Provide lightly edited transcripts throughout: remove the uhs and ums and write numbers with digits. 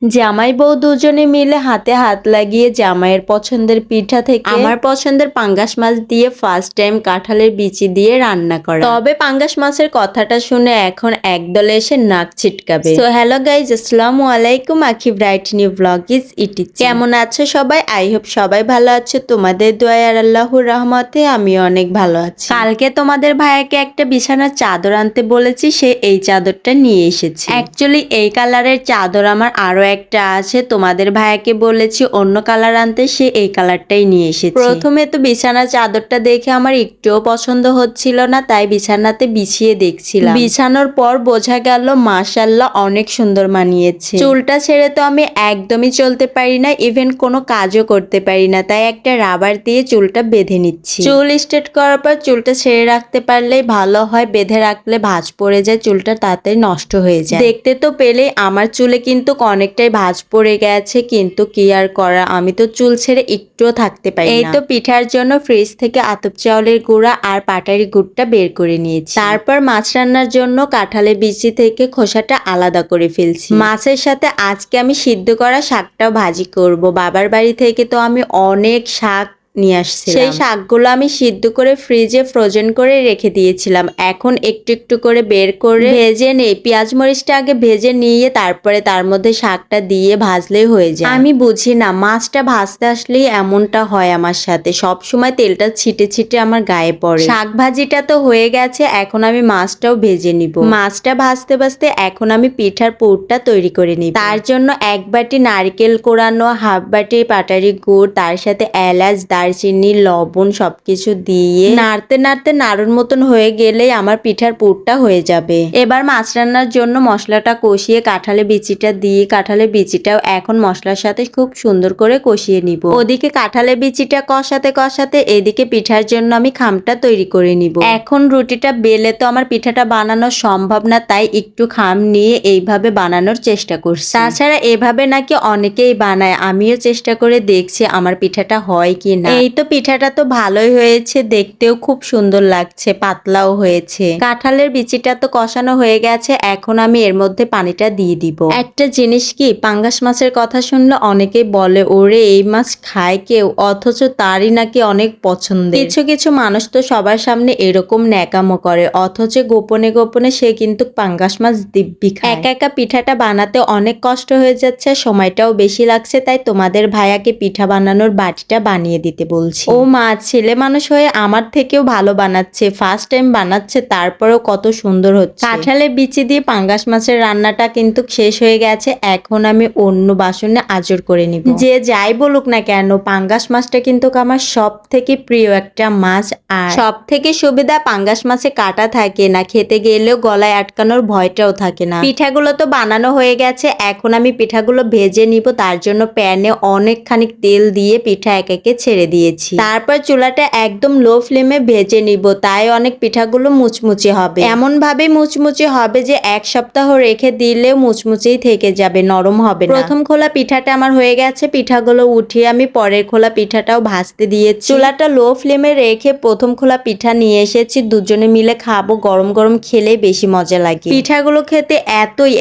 জামাই বউ দুজনে মিলে হাতে হাত লাগিয়ে জামাইয়ের পছন্দের পিঠা থেকে আমার পছন্দের পাঙ্গাস মাছ দিয়ে ফার্স্ট টাইম কাঁঠালের বিচি দিয়ে রান্না করা। তবে পাঙ্গাস মাছের কথাটা শুনে এখন একদলে এসে নাক ছিটকাবে। সো হ্যালো গাইজ, আসসালামু আলাইকুম। আখি ব্রাইট নিউ ব্লগ ইজ ইটি। কেমন আছো সবাই? আই হোপ সবাই ভালো আছো। তোমাদের দোয়ায় আর আল্লাহর রহমতে আমি অনেক ভালো আছি। কালকে তোমাদের ভাইয়াকে একটা বিছানার চাদর আনতে বলেছি, সে এই চাদরটা নিয়ে এসেছে। অ্যাকচুয়ালি এই কালারের চাদর আমার আরো একটা আছে, তোমাদের ভাইয়াকে বলেছি অন্য কালার আনতে, সে এই কালারটাই নিয়ে এসেছে। প্রথমে তো বিছানার চাদরটা দেখে আমার একটুও পছন্দ হচ্ছিল না, তাই বিছানাতে বিছিয়ে দেখছিলাম। বিছানোর পর বোঝা গেল মাশাআল্লাহ অনেক সুন্দর মানিয়েছে। চুলটা ছেড়ে তো আমি একদমই চলতে পারি না, ইভেন কোনো কাজও করতে পারি না, তাই একটা রাবার দিয়ে চুলটা বেঁধে নিচ্ছি। চুল স্ট্রেট করার পর চুলটা ছেড়ে রাখতে পারলেই ভালো হয়, বেঁধে রাখলে ভাঁজ পড়ে যায়, চুলটা তাড়াতাড়ি নষ্ট হয়ে যায়। দেখতে তো পেলে আমার চুলে কিন্তু অনেকটাই ভাঁজ পড়ে গেছে, কিন্তু কি আর করা, আমি তো চুল ছেড়ে একটুও থাকতে পারি না। এই তো পিঠার জন্য ফ্রিজ থেকে আতপ চাউলের গুঁড়া আর পাটারি গুড়টা বের করে নিয়েছি। তারপর মাছ রান্নার জন্য কাঁঠালের বিচি থেকে খোসাটা আলাদা করে ফেলছি। মাছের সাথে আজকে আমি সিদ্ধ করা শাকটাও ভাজি করব। বাবার বাড়ি থেকে তো আমি অনেক শাক নিয়ে আসছি, সেই শাকগুলো আমি সিদ্ধ করে ফ্রিজে ফ্রোজেন করে রেখে দিয়েছিলাম। এখন একটু একটু করে বের করে ভেজে নেই। পেঁয়াজ মরিচটা আগে ভেজে নিয়ে তারপরে তার মধ্যে শাকটা দিয়ে ভাজলেই হয়ে যায়। আমি বুঝি না, মাছটা ভাজতে আসলেই এমনটা হয় আমার সাথে, সব সময় তেলটা ছিটে ছিটে আমার গায়ে পড়ে। শাক ভাজিটা তো হয়ে গেছে, এখন আমি মাছটাও ভেজে নিব। মাছটা ভাজতে ভাজতে এখন আমি পিঠার পুরটা তৈরি করে নিব। তার জন্য এক বাটি নারকেল কোড়ানো, হাফ বাটি পাটারি গুড়, তার সাথে এলাচ, দারচিনি, লবণ সবকিছু দিয়ে নাড়তে নাড়তে নাড়ুর মতন হয়ে গেলেই আমার পিঠার পুরটা হয়ে যাবে। এবার মাছ রান্নার জন্য মশলাটা কষিয়ে কাঁঠালের বিচিটা দিয়ে কাঁঠালের বিচিটাও এখন মশলার সাথে খুব সুন্দর করে কষিয়ে নিব। ওদিকে কাঁঠালের বিচিটা কষাতে কষাতে এদিকে পিঠার জন্য আমি খামটা তৈরি করে নিব। এখন রুটিটা বেলে তো আমার পিঠাটা বানানো সম্ভব না, তাই একটু খাম নিয়ে এইভাবে বানানোর চেষ্টা করছি। তাছাড়া এভাবে নাকি অনেকেই বানায়, আমিও চেষ্টা করে দেখছি আমার পিঠাটা হয় কি না। এই তো পিঠাটা তো ভালোই হয়েছে, দেখতেও খুব সুন্দর লাগছে, পাতলাও হয়েছে। কাঁঠালের বিচিটা তো কষানো হয়ে গেছে, এখন আমি এর মধ্যে পানিটা দিয়ে দিব। একটা জিনিস কি, পাঙ্গাস মাছের কথা শুনলে অনেকেই বলে ওরে এই মাছ খায় কেউ, অথচ তারই নাকি অনেক পছন্দের। কিছু কিছু মানুষ তো সবার সামনে এরকম ন্যাকামো করে, অথচ গোপনে গোপনে সে কিন্তু পাঙ্গাস মাছ দিব্যি খায়। একা একা পিঠাটা বানাতে অনেক কষ্ট হয়ে যাচ্ছে, সময়টাও বেশি লাগছে, তাই তোমাদের ভাইয়াকে পিঠা বানানোর বাটিটা বানিয়ে দিতে বলছি। ও মা, ছেলে মানুষ হয়ে আমার থেকেও ভালো বানাচ্ছে, ফার্স্ট টাইম বানাচ্ছে, তারপরেও কত সুন্দর হচ্ছে। কাঁঠালের বিচি দিয়ে পাঙ্গাস মাছের রান্নাটা কিন্তু শেষ হয়ে গেছে, এখন আমি অন্য বাসনে আজর করে নিব। যে যাই বলুক না কেন, পাঙ্গাস মাছটা কিন্তু আমার সব থেকে প্রিয় একটা মাছ, আর সব থেকে সুবিধা পাঙ্গাস মাছে কাটা থাকে না, খেতে গেলেও গলায় আটকানোর ভয়টাও থাকে না। পিঠাগুলো তো বানানো হয়ে গেছে, এখন আমি পিঠাগুলো ভেজে নিব। তার জন্য প্যানে অনেকখানি তেল দিয়ে পিঠা এক একে ছেড়ে দিয়েছি। তারপর চুলাটা একদম লো ফ্লেমে ভেজে নিব, তাই অনেক পিঠাগুলো মুচমুচে হবে। এমন ভাবে মুচমুচে হবে যে এক সপ্তাহ রেখে দিলেও মুচমুচেই থেকে যাবে, নরম হবে না। প্রথম খোলা পিঠাটা আমার হয়ে গেছে, পিঠাগুলো উঠিয়ে আমি পরের খোলা পিঠাটাও ভাজতে দিয়েছি। চুলাটা লো ফ্লেমে রেখে প্রথম খোলা পিঠা নিয়ে এসেছি, দুজনে মিলে খাবো। গরম গরম খেলে বেশি মজা লাগে। পিঠাগুলো খেতে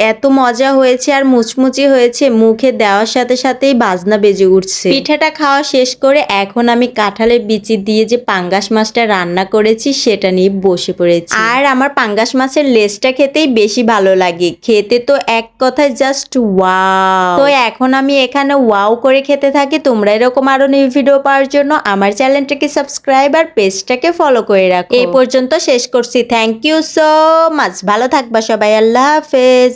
এত মজা হয়েছে আর মুচমুচে হয়েছে, মুখে দেওয়ার সাথে সাথেই বাজনা বেজে উঠছে। পিঠাটা খাওয়া শেষ করে এখন আমি কাঁঠালের বিচি দিয়ে যে পাঙ্গাস মাছটা রান্না করেছি সেটা নিয়ে বসে পড়েছি। আর আমার পাঙ্গাস মাছের লেজটা খেতেই বেশি ভালো লাগে, খেতে তো এক কথায় জাস্ট ওয়াও। তো এখন আমি এখানে ওয়াও করে খেতে থাকি। তোমরা এরকম আরো নিউ ভিডিও পাওয়ার জন্য আমার চ্যানেলটাকে সাবস্ক্রাইব আর পেজটাকে ফলো করে রাখো। এই পর্যন্ত শেষ করছি। Thank you so much. ভালো থাকবা সবাই, আল্লাহ হাফেজ।